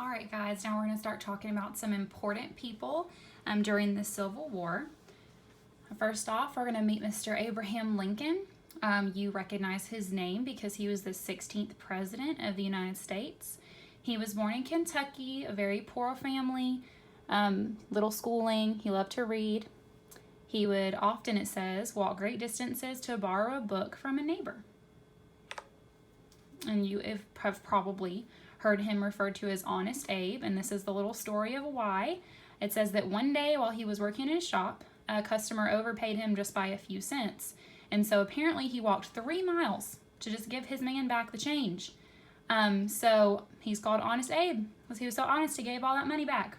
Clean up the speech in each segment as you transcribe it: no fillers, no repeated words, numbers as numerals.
All right, guys, now we're going to start talking about some important people during the Civil War. First off, we're going to meet Mr. Abraham Lincoln. You recognize his name because he was the 16th President of the United States. He was born in Kentucky, a very poor family, little schooling. He loved to read. He would often, it says, walk great distances to borrow a book from a neighbor. And you have probably heard him referred to as Honest Abe, and this is the little story of why. It says that one day while he was working in his shop, a customer overpaid him just by a few cents. And so apparently he walked 3 miles to just give his man back the change. So he's called Honest Abe because he was so honest he gave all that money back.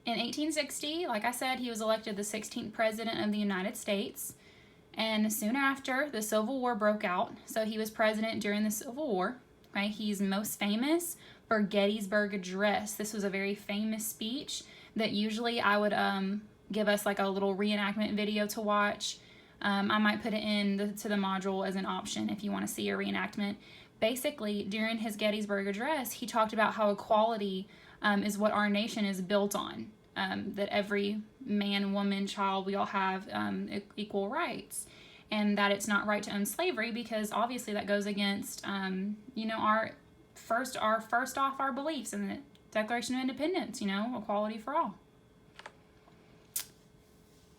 In 1860, like I said, he was elected the 16th President of the United States. And soon after, the Civil War broke out. So he was president during the Civil War. Right? He's most famous for Gettysburg Address. This was a very famous speech that usually I would give us like a little reenactment video to watch. I might put it to the module as an option if you want to see a reenactment. Basically, during his Gettysburg Address, he talked about how equality is what our nation is built on. That every man, woman, child, we all have equal rights, and that it's not right to own slavery because obviously that goes against, our beliefs in the Declaration of Independence, equality for all.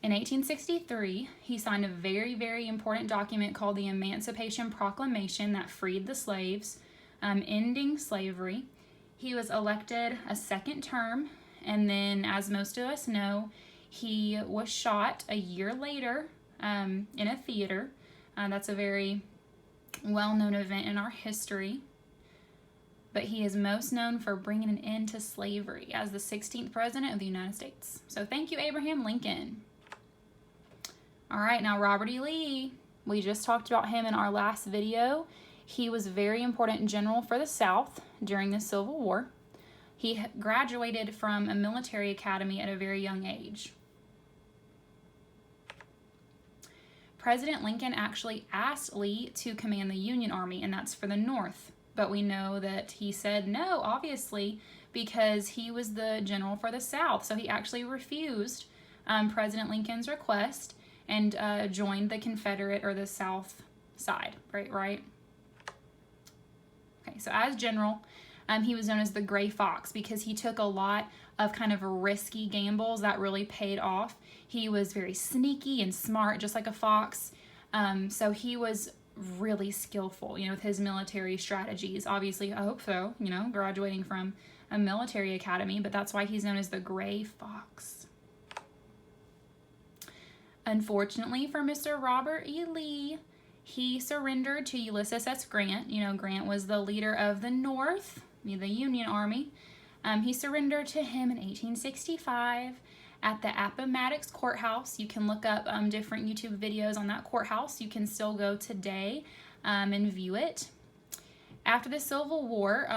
In 1863, he signed a very, very important document called the Emancipation Proclamation that freed the slaves, ending slavery. He was elected a second term. And then, as most of us know, he was shot a year later in a theater. That's a very well-known event in our history. But he is most known for bringing an end to slavery as the 16th President of the United States. So thank you, Abraham Lincoln. All right, now Robert E. Lee. We just talked about him in our last video. He was a very important general for the South during the Civil War. He graduated from a military academy at a very young age. President Lincoln actually asked Lee to command the Union Army, and that's for the North. But we know that he said no, obviously, because he was the general for the South. So he actually refused President Lincoln's request and joined the Confederate or the South side, right? Okay, so as general, he was known as the Gray Fox because he took a lot of kind of risky gambles that really paid off. He was very sneaky and smart, just like a fox. So he was really skillful, with his military strategies. Obviously, I hope so, graduating from a military academy, but that's why he's known as the Gray Fox. Unfortunately for Mr. Robert E. Lee, he surrendered to Ulysses S. Grant. Grant was the leader of the North, the Union Army. He surrendered to him in 1865 at the Appomattox Courthouse. You can look up different YouTube videos on that courthouse. You can still go today and view it. After the Civil War,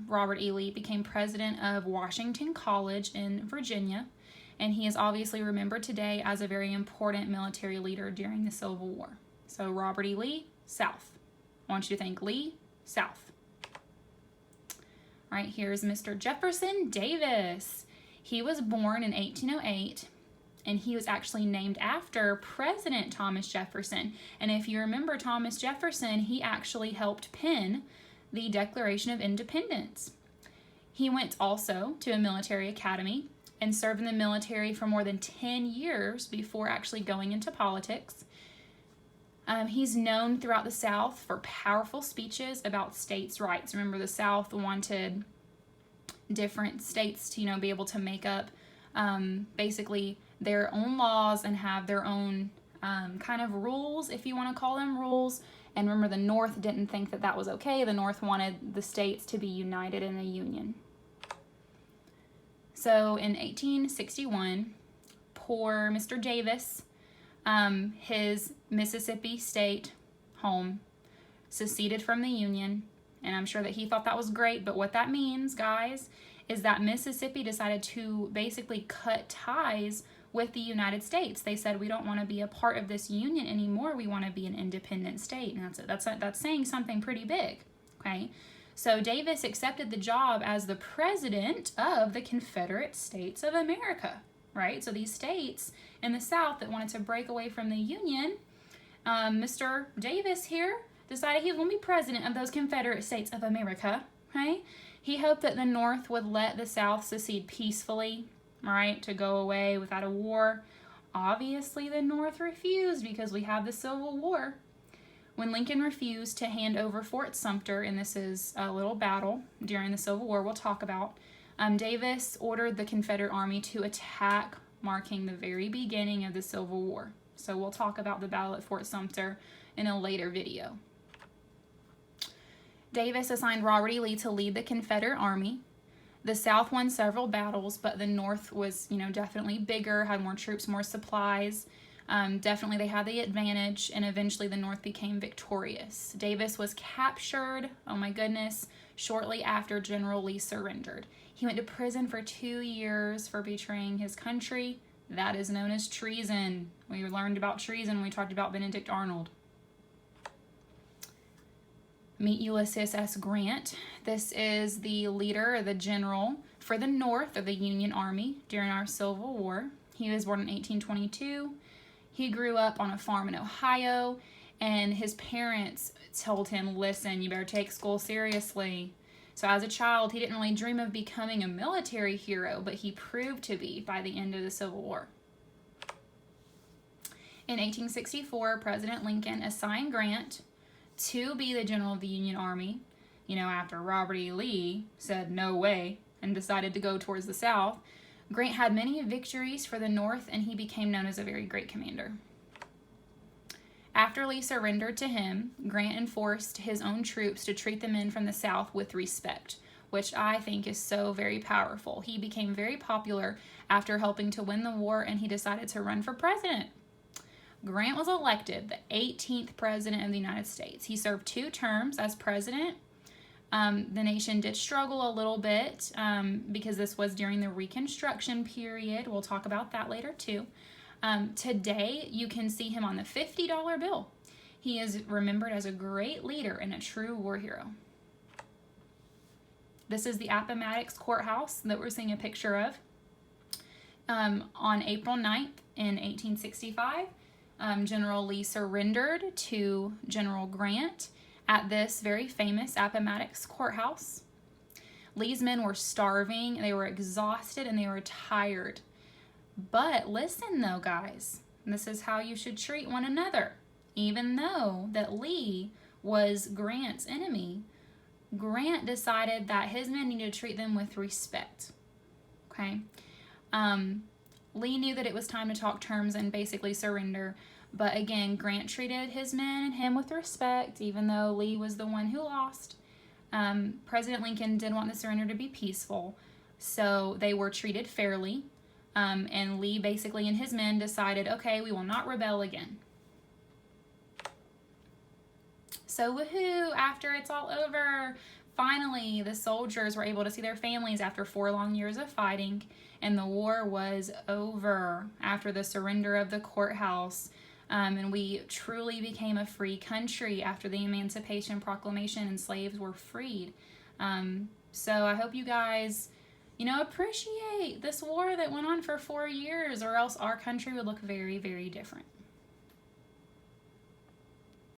Robert E. Lee became president of Washington College in Virginia, and he is obviously remembered today as a very important military leader during the Civil War. So Robert E. Lee, South. I want you to think Lee, South. All right, here's Mr. Jefferson Davis. He was born in 1808, and he was actually named after President Thomas Jefferson. And if you remember Thomas Jefferson, he actually helped pen the Declaration of Independence. He went also to a military academy and served in the military for more than 10 years before actually going into politics. He's known throughout the South for powerful speeches about states' rights. Remember, the South wanted different states to, be able to make up basically their own laws and have their own kind of rules, if you want to call them rules. And remember, the North didn't think that that was okay. The North wanted the states to be united in a union. So in 1861, poor Mr. Davis, his Mississippi state home seceded from the Union, and I'm sure that he thought that was great, but what that means, guys, is that Mississippi decided to basically cut ties with the United States. They said, we don't want to be a part of this union anymore. We want to be an independent state. And that's saying something pretty big, okay? So Davis accepted the job as the president of the Confederate States of America, right? So these states in the South that wanted to break away from the Union, Mr. Davis here decided he was going to be president of those Confederate States of America, right? He hoped that the North would let the South secede peacefully, right, to go away without a war. Obviously, the North refused because we have the Civil War. When Lincoln refused to hand over Fort Sumter, and this is a little battle during the Civil War we'll talk about, Davis ordered the Confederate Army to attack, marking the very beginning of the Civil War. So we'll talk about the battle at Fort Sumter in a later video. Davis assigned Robert E. Lee to lead the Confederate Army. The South won several battles, but the North was, definitely bigger, had more troops, more supplies. Definitely they had the advantage, and eventually the North became victorious. Davis was captured, oh my goodness, shortly after General Lee surrendered. He went to prison for 2 years for betraying his country. That is known as treason. We learned about treason when we talked about Benedict Arnold. Meet Ulysses S. Grant. This is the leader, the general for the North of the Union Army during our Civil War. He was born in 1822. He grew up on a farm in Ohio, and his parents told him, listen, you better take school seriously. So as a child, he didn't really dream of becoming a military hero, but he proved to be by the end of the Civil War. In 1864, President Lincoln assigned Grant to be the general of the Union Army, after Robert E. Lee said no way and decided to go towards the South. Grant had many victories for the North, and he became known as a very great commander. After Lee surrendered to him, Grant enforced his own troops to treat the men from the South with respect, which I think is so very powerful. He became very popular after helping to win the war, and he decided to run for president. Grant was elected the 18th president of the United States. He served 2 terms as president. The nation did struggle a little bit because this was during the Reconstruction period. We'll talk about that later too. Today, you can see him on the $50 bill. He is remembered as a great leader and a true war hero. This is the Appomattox Courthouse that we're seeing a picture of. On April 9th in 1865, General Lee surrendered to General Grant at this very famous Appomattox Courthouse. Lee's men were starving, they were exhausted, and they were tired. But listen though, guys, this is how you should treat one another. Even though that Lee was Grant's enemy, Grant decided that his men needed to treat them with respect. Okay? Lee knew that it was time to talk terms and basically surrender. But again, Grant treated his men and him with respect, even though Lee was the one who lost. President Lincoln did want the surrender to be peaceful, so they were treated fairly. And Lee basically and his men decided, okay, we will not rebel again. So woohoo, after it's all over, finally the soldiers were able to see their families after 4 long years of fighting, and the war was over after the surrender of the courthouse. And we truly became a free country after the Emancipation Proclamation, and slaves were freed. So I hope you guys, appreciate this war that went on for 4 years, or else our country would look very, very different.